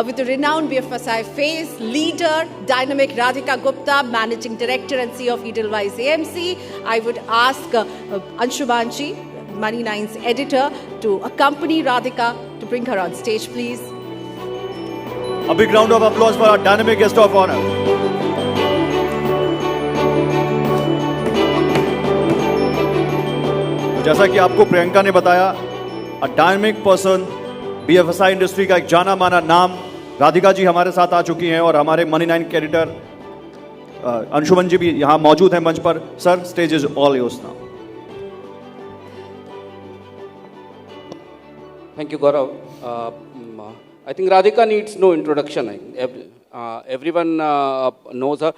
with the renowned BFSI face leader, dynamic Radhika Gupta, Managing Director and CEO of Edelweiss AMC. I would ask Anshumanji, Money 9's editor, to accompany Radhika to bring her on stage, please. A big round of applause for our dynamic guest of honor. जैसा कि आपको प्रियंका ने बताया, a dynamic person, BFSI industry का एक जाना माना नाम राधिका जी हमारे साथ आ चुकी हैं और हमारे मनी 9 के एडिटर अंशुमन जी भी यहाँ मौजूद हैं मंच पर. Sir, stage is all yours now. Thank you, Gaurav. I think Radhika needs no introduction. Everyone knows her.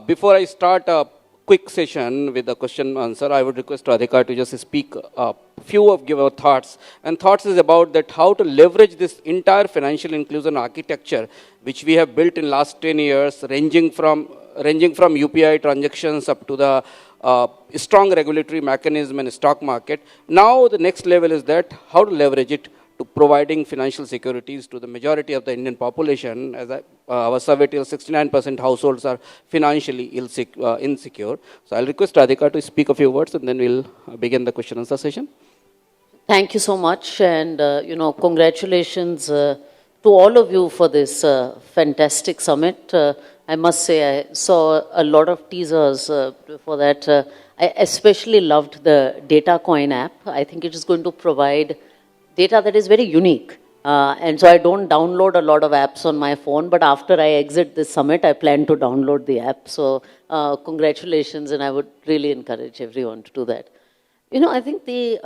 Before I start a quick session with the question answer, I would request Radhika to just speak a few of give our thoughts. And thoughts is about that how to leverage this entire financial inclusion architecture which we have built in last 10 years, ranging from UPI transactions up to the strong regulatory mechanism and stock market. Now the next level is that how to leverage it to providing financial securities to the majority of the Indian population. As our survey tells, 69% households are financially insecure. So I'll request Radhika to speak a few words and then we'll begin the question and answer session. Thank you so much, and congratulations to all of you for this fantastic summit. I must say I saw a lot of teasers for that. I especially loved the Data Coin app. I think it is going to provide data that is very unique. And so I don't download a lot of apps on my phone, but after I exit this summit, I plan to download the app. So congratulations, and I would really encourage everyone to do that. I think the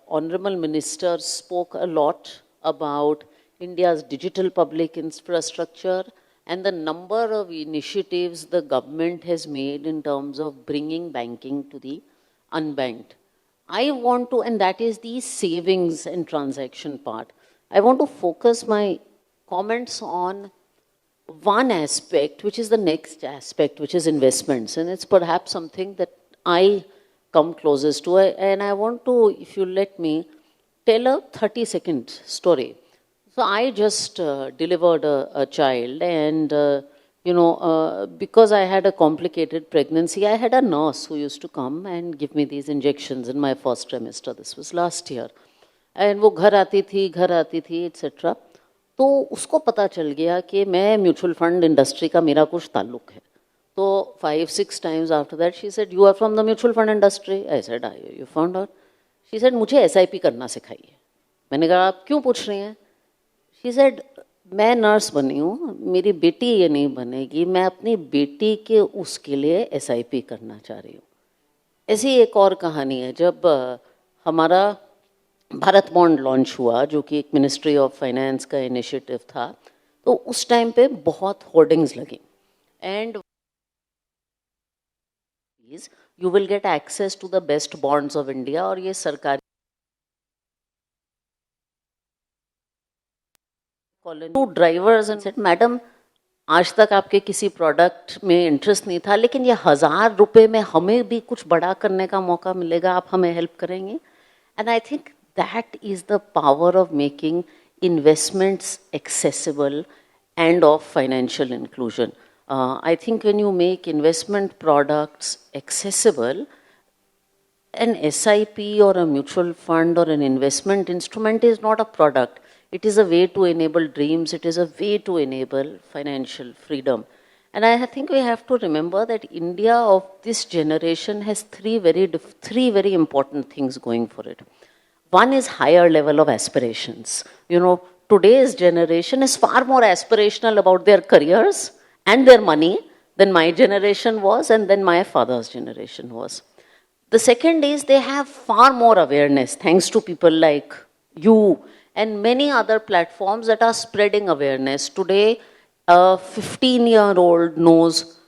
Honorable Minister spoke a lot about India's digital public infrastructure and the number of initiatives the government has made in terms of bringing banking to the unbanked. I want to, and that is the savings and transaction part. I want to focus my comments on one aspect, which is the next aspect, which is investments. And it's perhaps something that I come closest to. And I want to, if you let me, tell a 30-second story. So I just delivered a child, and because I had a complicated pregnancy, I had a nurse who used to come and give me these injections in my first trimester. This was last year. And वो घर आती थी, etc. तो उसको पता चल गया कि मैं म्यूचुअल फंड इंडस्ट्री का मेरा कुछ ताल्लुक है. तो 5-6 times after that, she said, "You are from the mutual fund industry?" I said, "You found out?" She said, "मुझे SIP करना सिखाइए." मैंने कहा, "आप क्यों पूछ रही हैं?" She said, मैं नर्स बनी हूँ, मेरी बेटी ये नहीं बनेगी, मैं अपनी बेटी के उसके लिए SIP करना चाह रही हूँ. ऐसी एक और कहानी है. जब हमारा भारत बॉन्ड लॉन्च हुआ, जो कि एक मिनिस्ट्री ऑफ फाइनेंस का इनिशिएटिव था, तो उस टाइम पे बहुत होर्डिंग्स लगी. And you will get access to the best bonds of India. और ये सरकारी to drivers and said, madam आज तक आपके किसी प्रोडक्ट में इंटरेस्ट नहीं था, लेकिन ये 1000 रुपये में हमें भी कुछ बड़ा करने का मौका मिलेगा, आप हमें हेल्प करेंगे. And I think that is the power of making investments accessible and of financial inclusion. I think when you make investment products accessible, an SIP or a mutual fund or an investment instrument is not a product. It is a way to enable dreams. It is a way to enable financial freedom. And I think we have to remember that India of this generation has three very important things going for it. One is higher level of aspirations. Today's generation is far more aspirational about their careers and their money than my generation was and than my father's generation was. The second is they have far more awareness thanks to people like you and many other platforms that are spreading awareness. Today, a 15-year-old knows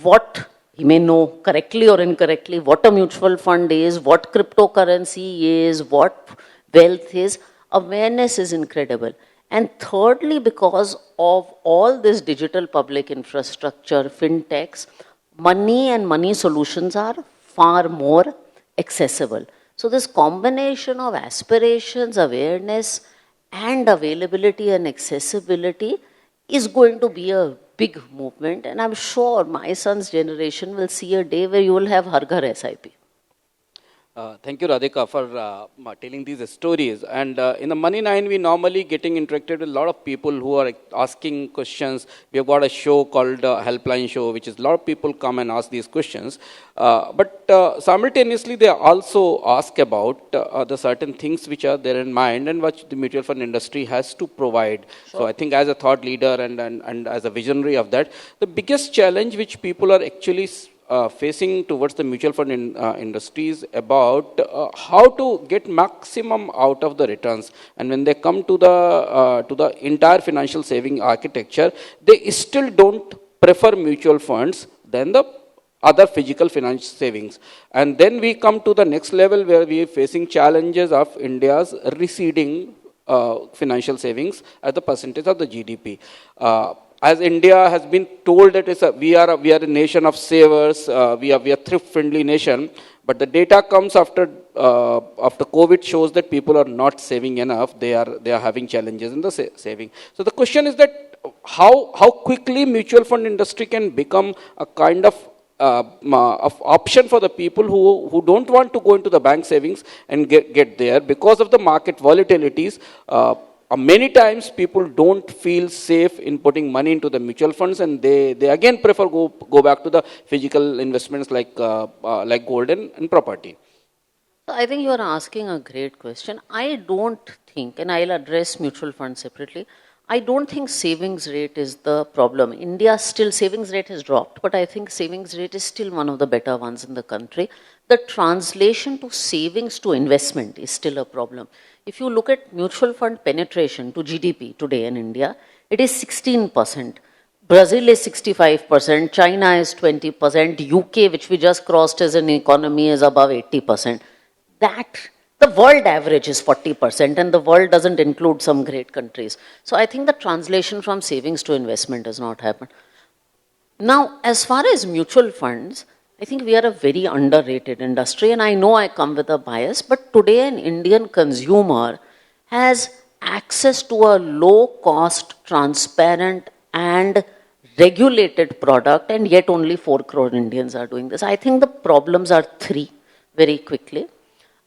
what, he may know correctly or incorrectly, what a mutual fund is, what cryptocurrency is, what wealth is. Awareness is incredible. And thirdly, because of all this digital public infrastructure, fintechs, money and money solutions are far more accessible. So this combination of aspirations, awareness, and availability and accessibility is going to be a big movement, and I'm sure my son's generation will see a day where you will have Har Ghar SIP. Thank you, Radhika, for telling these stories. And in the Money 9, we normally getting interacted with a lot of people who are asking questions. We have got a show called Helpline Show, which is a lot of people come and ask these questions. But simultaneously, they also ask about the certain things which are there in mind and which the mutual fund industry has to provide. Sure. So I think as a thought leader and as a visionary of that, the biggest challenge which people are actually facing towards the mutual fund industries about how to get maximum out of the returns, and when they come to the entire financial saving architecture, they still don't prefer mutual funds than the other physical finance savings. And then we come to the next level where we are facing challenges of India's receding financial savings as the percentage of the GDP. As India has been told that we are a nation of savers, we are thrift-friendly nation, but the data comes after COVID shows that people are not saving enough. They are having challenges in the saving. So the question is that how quickly mutual fund industry can become a kind of option for the people who don't want to go into the bank savings and get there because of the market volatilities. Many times people don't feel safe in putting money into the mutual funds, and they again prefer go back to the physical investments like gold and property. I think you are asking a great question. I don't think, and I'll address mutual funds separately, I don't think savings rate is the problem. India still, savings rate has dropped, but I think savings rate is still one of the better ones in the country. The translation to savings to investment is still a problem. If you look at mutual fund penetration to GDP today in India, it is 16%. Brazil is 65%, China is 20%, UK, which we just crossed as an economy, is above 80%. The world average is 40%, and the world doesn't include some great countries. So I think the translation from savings to investment has not happened. Now, as far as mutual funds, I think we are a very underrated industry, and I know I come with a bias, but today an Indian consumer has access to a low-cost, transparent, and regulated product, and yet only 4 crore Indians are doing this. I think the problems are 3 very quickly.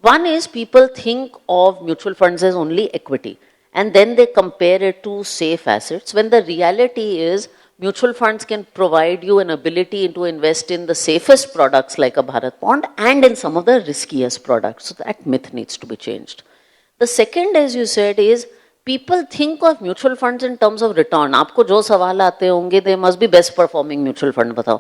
One is people think of mutual funds as only equity, and then they compare it to safe assets, when the reality is mutual funds can provide you an ability to invest in the safest products like a Bharat bond and in some of the riskiest products. So that myth needs to be changed. The second, as you said, is people think of mutual funds in terms of return. आपको जो सवाल आते होंगे, they must be best performing mutual fund, बताओ.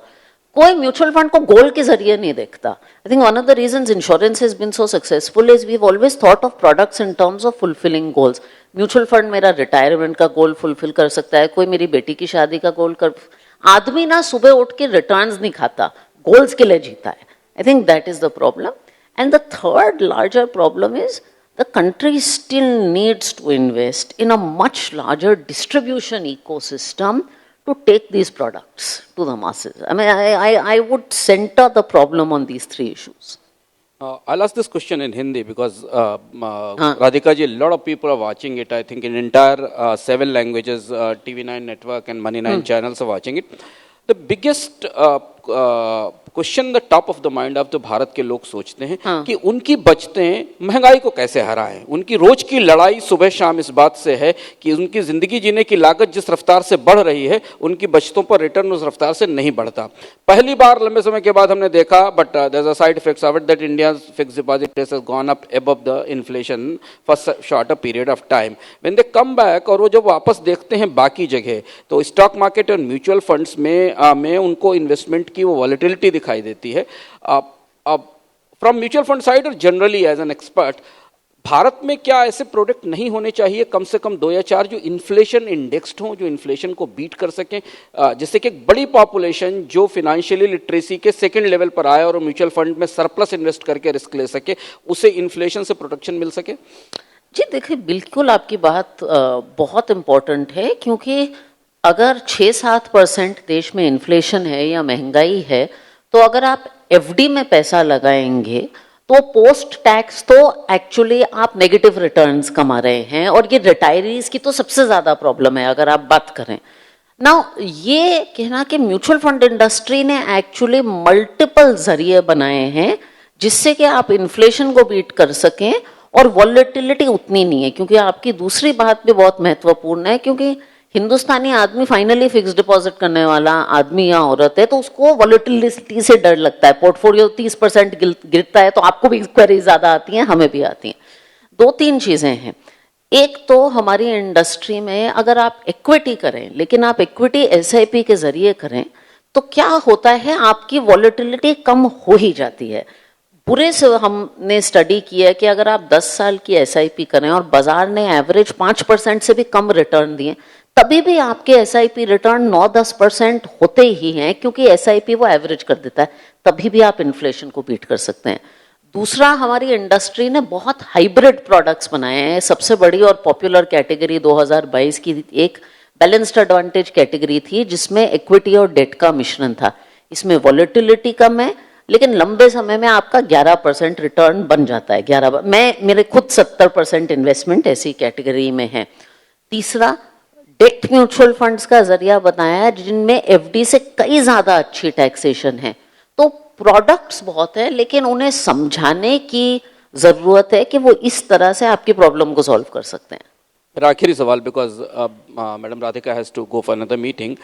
कोई mutual fund को गोल के जरिए नहीं देखता. I think one of the reasons insurance has been so successful is we have always thought of products in terms of fulfilling goals. Mutual fund मेरा retirement का goal fulfil कर सकता है, कोई मेरी बेटी की शादी का गोल कर. आदमी ना सुबह उठ के रिटर्न्स नहीं खाता, गोल्स के लिए जीता है. I think that is the problem. And the third larger problem is the country still needs to invest in a much larger distribution ecosystem to take these products to the masses. I mean, I would center the problem on these 3 issues. I'll ask this question in Hindi because Radhika ji, a lot of people are watching it. I think in entire 7 languages, TV9 network and Money 9 channels are watching it. The biggest question the top of the mind of जो भारत के लोग सोचते हैं कि उनकी बचतें महंगाई को कैसे हराएं. उनकी रोज की लड़ाई सुबह शाम इस बात से है कि उनकी जिंदगी जीने की लागत जिस रफ्तार से बढ़ रही है, उनकी बचतों पर रिटर्न उस रफ्तार से नहीं बढ़ता. पहली बार लंबे समय के बाद हमने देखा, but there is a side effects of it, that India's fixed deposit rate has gone up above the inflation for shorter period of time. When they come back और वो जब वापस देखते हैं बाकी जगह, तो स्टॉक मार्केट और म्यूचुअल फंड्स में उनको इन्वेस्टमेंट की वो वॉलेटिलिटी दिखाई देती है. फ्रॉम म्यूचुअल फंड साइड और generally as an expert, Bharat में क्या ऐसे प्रोडक्ट नहीं होने चाहिए, कम से कम 2 या 4, जो इन्फ्लेशन इंडेक्स्ड हों, जो इन्फ्लेशन को बीट कर सकें, जिससे कि एक बड़ी पॉपुलेशन जो फाइनेंशियली लिटरेसी के सेकंड लेवल पर आए और म्यूचुअल फंड में सरप्लस इन्वेस्ट करके रिस्क ले सके, उसे इन्फ्लेशन से प्रोटेक्शन मिल सके? जी देखिए, बिल्कुल आपकी बात बहुत इम्पोर्टेंट है, क्योंकि अगर 6-7% देश में इन्फ्लेशन है या महंगाई है, तो अगर आप एफडी में पैसा लगाएंगे तो पोस्ट टैक्स तो एक्चुअली आप नेगेटिव रिटर्न्स कमा रहे हैं, और ये रिटायरीज की तो सबसे ज़्यादा प्रॉब्लम है अगर आप बात करें. नाउ ये कहना कि म्यूचुअल फंड इंडस्ट्री ने एक्चुअली मल्टीपल जरिए बनाए हैं जिससे कि आप इन्फ्लेशन को बीट कर सकें और वॉलेटिलिटी उतनी नहीं है, क्योंकि आपकी दूसरी बात भी बहुत महत्वपूर्ण है, क्योंकि हिंदुस्तानी आदमी फाइनली फिक्स डिपॉजिट करने वाला आदमी या औरत है तो उसको वॉलेटिलिटी से डर लगता है। पोर्टफोलियो 30% गिरता है तो आपको भी क्वेरी ज्यादा आती हैं, हमें भी आती हैं। दो तीन चीजें हैं। एक तो हमारी इंडस्ट्री में अगर आप इक्विटी करें, लेकिन आप इक्विटी एसआईपी के जरिए करें तो क्या होता है, आपकी वॉलेटिलिटी कम हो ही जाती है। पूरे से हमने स्टडी किया है कि अगर आप 10 साल की एसआईपी करें और बाजार ने एवरेज 5% से भी कम रिटर्न दिए, तभी भी आपके एसआईपी रिटर्न 9-10% होते ही हैं, क्योंकि एसआईपी वो एवरेज कर देता है, तभी भी आप इन्फ्लेशन को बीट कर सकते हैं। दूसरा, हमारी इंडस्ट्री ने बहुत हाइब्रिड प्रोडक्ट्स बनाए हैं। सबसे बड़ी और पॉपुलर कैटेगरी 2022 की एक बैलेंस्ड एडवांटेज कैटेगरी थी जिसमें इक्विटी और डेट का मिश्रण था। इसमें वॉलेटिलिटी कम है लेकिन लंबे समय में आपका 11% रिटर्न बन जाता है। 11 मेरे खुद 70% इन्वेस्टमेंट ऐसी कैटेगरी में है। तीसरा, डेट म्यूचुअल फंड्स का जरिया बताया है जिनमें एफडी से कई ज्यादा अच्छी टैक्सेशन है। तो प्रोडक्ट्स बहुत है लेकिन उन्हें समझाने की जरूरत है कि वो इस तरह से आपकी प्रॉब्लम को सॉल्व कर सकते हैं। मेरा आखिरी सवाल, because madam Radhika has to go for another meeting.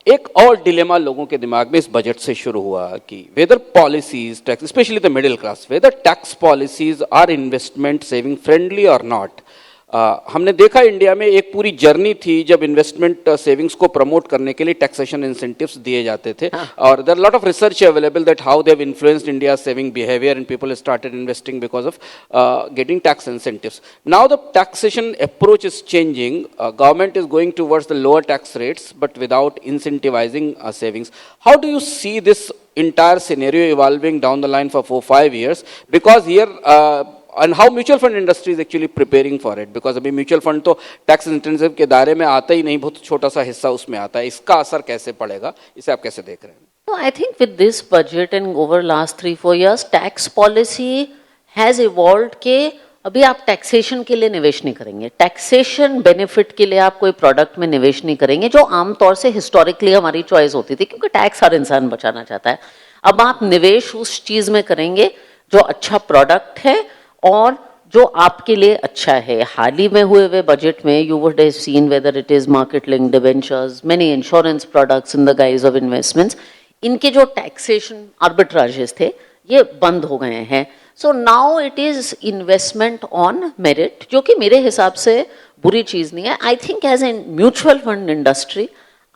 एक और डिलेमा लोगों के दिमाग में इस बजट से शुरू हुआ कि whether policies tax, specially the middle class, whether tax policies are investment saving friendly और नॉट। हमने देखा इंडिया में एक पूरी जर्नी थी जब इन्वेस्टमेंट सेविंग्स को प्रमोट करने के लिए टैक्सेशन इंसेंटिव्स दिए जाते थे, और there lot of research available that how they have influenced India saving behaviour and people started investing because of getting tax incentives. Now the taxation approach is changing, government is going towards the lower tax rates but without incentivising savings. How do you see this entire scenario evolving down the line for 4-5 years, because here and how mutual fund industry is actually preparing for it, because अभी mutual fund तो tax incentive के दायरे में आता ही नहीं, बहुत छोटा सा हिस्सा उसमें आता है। इसका असर कैसे पड़ेगा, इसे आप कैसे देख रहे हैं? So I think with this budget and over last 3-4 years tax policy has evolved के अभी आप टैक्सेशन के लिए निवेश नहीं करेंगे, टैक्सेशन बेनिफिट के लिए आप कोई प्रोडक्ट में निवेश नहीं करेंगे, जो आमतौर से हिस्टोरिकली हमारी चॉइस होती थी, क्योंकि टैक्स हर इंसान बचाना चाहता है। अब आप निवेश उस चीज में करेंगे जो अच्छा प्रोडक्ट है और जो आपके लिए अच्छा है। हाल ही में हुए हुए बजट में you would have seen whether it is market linked debentures, many insurance products in the guys of investments, इनके जो टैक्सेशन आर्बिट्राजेस थे ये बंद हो गए हैं। So now it is investment on merit, जो कि मेरे हिसाब से बुरी चीज नहीं है। I think as an mutual fund industry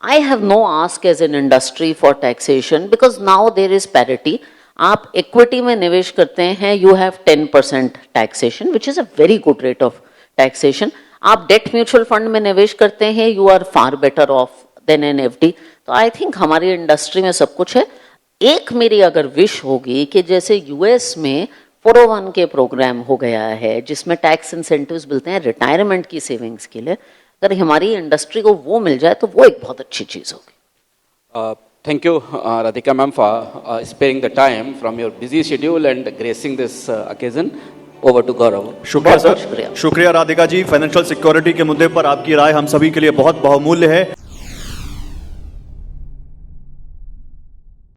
I have no ask as an industry for taxation because now there is parity. आप equity में निवेश करते हैं, you have 10% taxation, which is a very good rate of taxation. आप debt mutual fund में निवेश करते हैं, you are far better off than an FD. तो I think हमारी इंडस्ट्री में सब कुछ है। एक मेरी अगर विश होगी कि जैसे यूएस में 401 के प्रोग्राम हो गया है जिसमें टैक्स इंसेंटिव्स मिलते हैं रिटायरमेंट की सेविंग्स के लिए, अगर हमारी इंडस्ट्री को वो मिल जाए तो वो एक बहुत अच्छी चीज होगी। Thank you, Radhika ma'am, for sparing the time from your busy schedule and gracing this occasion. Over to Gaurav. शुक्रिया सर, शुक्रिया राधिका जी। फाइनेंशियल सिक्योरिटी के मुद्दे पर आपकी राय हम सभी के लिए बहुत बहुमूल्य है।